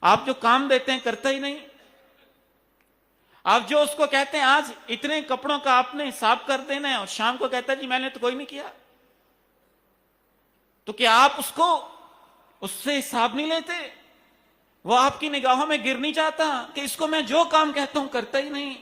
آپ جو کام دیتے ہیں کرتا ہی نہیں. آپ جو اس کو کہتے ہیں آج اتنے کپڑوں کا آپ نے حساب کر دینا ہے، اور شام کو کہتا ہے جی میں نے تو کوئی نہیں کیا، تو کیا آپ اس سے حساب نہیں لیتے؟ وہ آپ کی نگاہوں میں گر نہیں جاتا کہ اس کو میں جو کام کہتا ہوں کرتا ہی نہیں؟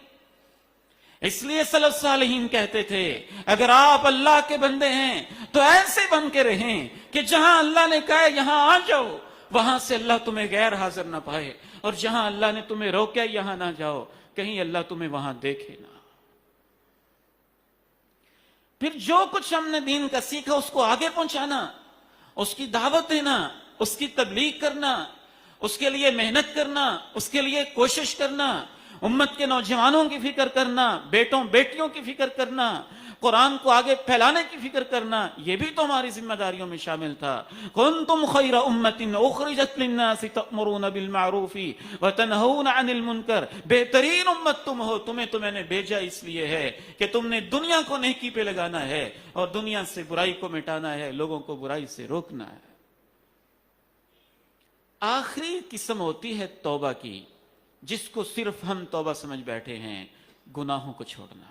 اس لیے سلف صالحین کہتے تھے اگر آپ اللہ کے بندے ہیں تو ایسے بن کے رہیں کہ جہاں اللہ نے کہا یہاں آ جاؤ، وہاں سے اللہ تمہیں غیر حاضر نہ پائے، اور جہاں اللہ نے تمہیں روکا یہاں نہ جاؤ، کہیں اللہ تمہیں وہاں دیکھے نہ۔ پھر جو کچھ ہم نے دین کا سیکھا اس کو آگے پہنچانا، اس کی دعوت دینا، اس کی تبلیغ کرنا، اس کے لیے محنت کرنا، اس کے لیے کوشش کرنا، امت کے نوجوانوں کی فکر کرنا، بیٹوں بیٹیوں کی فکر کرنا، قرآن کو آگے پھیلانے کی فکر کرنا، یہ بھی تو ہماری ذمہ داریوں میں شامل تھا۔ کنتم خیر امۃ اخرجت للناس تأمرون بالمعروف وتنہون عن المنکر، بہترین امت تم ہو، تمہیں تو میں نے بھیجا اس لیے ہے کہ تم نے دنیا کو نیکی پہ لگانا ہے اور دنیا سے برائی کو مٹانا ہے، لوگوں کو برائی سے روکنا ہے۔ آخری قسم ہوتی ہے توبہ کی، جس کو صرف ہم توبہ سمجھ بیٹھے ہیں، گناہوں کو چھوڑنا۔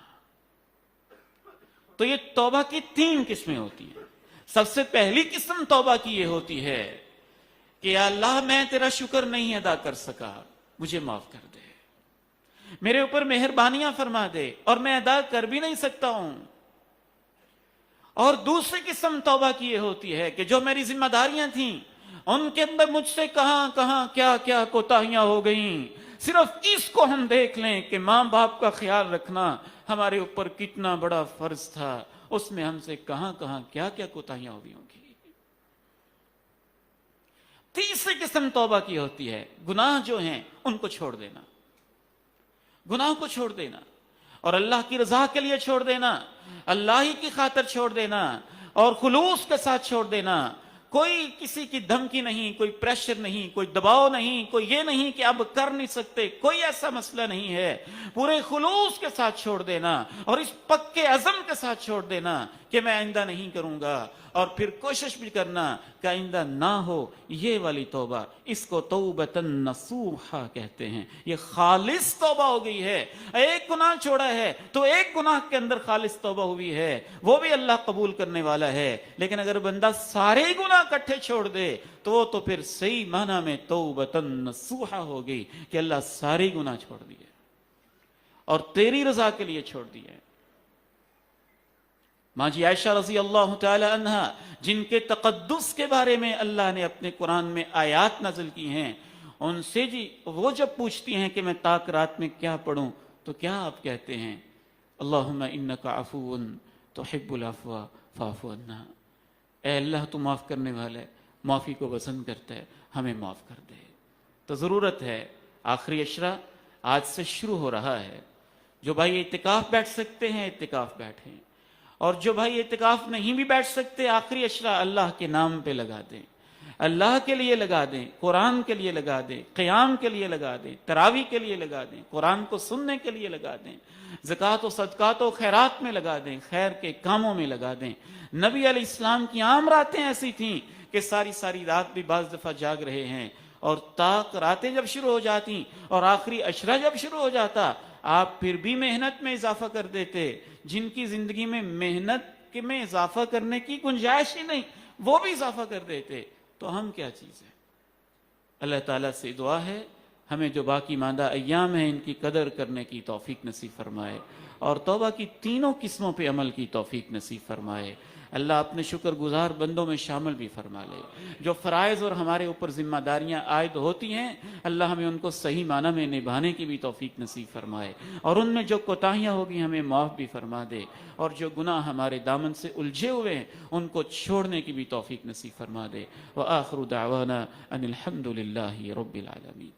تو یہ توبہ کی 3 قسمیں ہوتی ہیں۔ سب سے پہلی قسم توبہ کی یہ ہوتی ہے کہ یا اللہ میں تیرا شکر نہیں ادا کر سکا، مجھے معاف کر دے، میرے اوپر مہربانیاں فرما دے، اور میں ادا کر بھی نہیں سکتا ہوں۔ اور دوسری قسم توبہ کی یہ ہوتی ہے کہ جو میری ذمہ داریاں تھیں ان کے اندر مجھ سے کہاں کہاں کیا کیا کوتاہیاں ہو گئیں، صرف اس کو ہم دیکھ لیں کہ ماں باپ کا خیال رکھنا ہمارے اوپر کتنا بڑا فرض تھا، اس میں ہم سے کہاں کہاں کیا کیا کوتاہیاں ہو گئی ہوں گی۔ تیسری قسم توبہ کی ہوتی ہے گناہ جو ہیں ان کو چھوڑ دینا، گناہ کو چھوڑ دینا، اور اللہ کی رضا کے لیے چھوڑ دینا، اللہ ہی کی خاطر چھوڑ دینا، اور خلوص کے ساتھ چھوڑ دینا۔ کوئی کسی کی دھمکی نہیں، کوئی پریشر نہیں، کوئی دباؤ نہیں، کوئی یہ نہیں کہ اب کر نہیں سکتے، کوئی ایسا مسئلہ نہیں ہے۔ پورے خلوص کے ساتھ چھوڑ دینا، اور اس پکے عزم کے ساتھ چھوڑ دینا کہ میں آئندہ نہیں کروں گا، اور پھر کوشش بھی کرنا کہ آئندہ نہ ہو۔ یہ والی توبہ، اس کو توبۃ نصوحہ کہتے ہیں۔ یہ خالص توبہ ہو گئی ہے۔ ایک گناہ چھوڑا ہے تو ایک گناہ کے اندر خالص توبہ ہوئی ہے، وہ بھی اللہ قبول کرنے والا ہے۔ لیکن اگر بندہ سارے گناہ اکٹھے چھوڑ دے تو وہ تو پھر صحیح معنی میں توبۃ نصوحہ ہو گئی کہ اللہ سارے گناہ چھوڑ دیے اور تیری رضا کے لیے چھوڑ دیے۔ ماں جی عائشہ رضی اللہ تعالی عنہا، جن کے تقدس کے بارے میں اللہ نے اپنے قرآن میں آیات نازل کی ہیں، ان سے جی وہ جب پوچھتی ہیں کہ میں طاق رات میں کیا پڑھوں تو کیا آپ کہتے ہیں؟ اللہم انک عفو تحب العفو فاعف عنا۔ اے اللہ تو معاف کرنے والا ہے، معافی کو پسند کرتا ہے، ہمیں معاف کر دے۔ تو ضرورت ہے، آخری عشرہ آج سے شروع ہو رہا ہے، جو بھائی اعتکاف بیٹھ سکتے ہیں اعتکاف بیٹھیں، اور جو بھائی اعتکاف نہیں بھی بیٹھ سکتے آخری عشرہ اللہ کے نام پہ لگا دیں، اللہ کے لیے لگا دیں، قرآن کے لیے لگا دیں، قیام کے لیے لگا دیں، تراویح کے لیے لگا دیں، قرآن کو سننے کے لیے لگا دیں، زکوٰۃ و صدقات و خیرات میں لگا دیں، خیر کے کاموں میں لگا دیں۔ نبی علیہ السلام کی عام راتیں ایسی تھیں کہ ساری ساری رات بھی بعض دفعہ جاگ رہے ہیں، اور طاق راتیں جب شروع ہو جاتی اور آخری عشرہ جب شروع ہو جاتا آپ پھر بھی محنت میں اضافہ کر دیتے۔ جن کی زندگی میں محنت میں اضافہ کرنے کی گنجائش ہی نہیں وہ بھی اضافہ کر دیتے، تو ہم کیا چیز ہے؟ اللہ تعالیٰ سے دعا ہے ہمیں جو باقی ماندہ ایام ہیں ان کی قدر کرنے کی توفیق نصیب فرمائے، اور توبہ کی تینوں قسموں پہ عمل کی توفیق نصیب فرمائے۔ اللہ اپنے شکر گزار بندوں میں شامل بھی فرما لے۔ جو فرائض اور ہمارے اوپر ذمہ داریاں عائد ہوتی ہیں اللہ ہمیں ان کو صحیح معنی میں نبھانے کی بھی توفیق نصیب فرمائے، اور ان میں جو کوتاہیاں ہوگی ہمیں معاف بھی فرما دے، اور جو گناہ ہمارے دامن سے الجھے ہوئے ہیں ان کو چھوڑنے کی بھی توفیق نصیب فرما دے۔ وآخر دعوانا ان الحمد للہ رب العالمین۔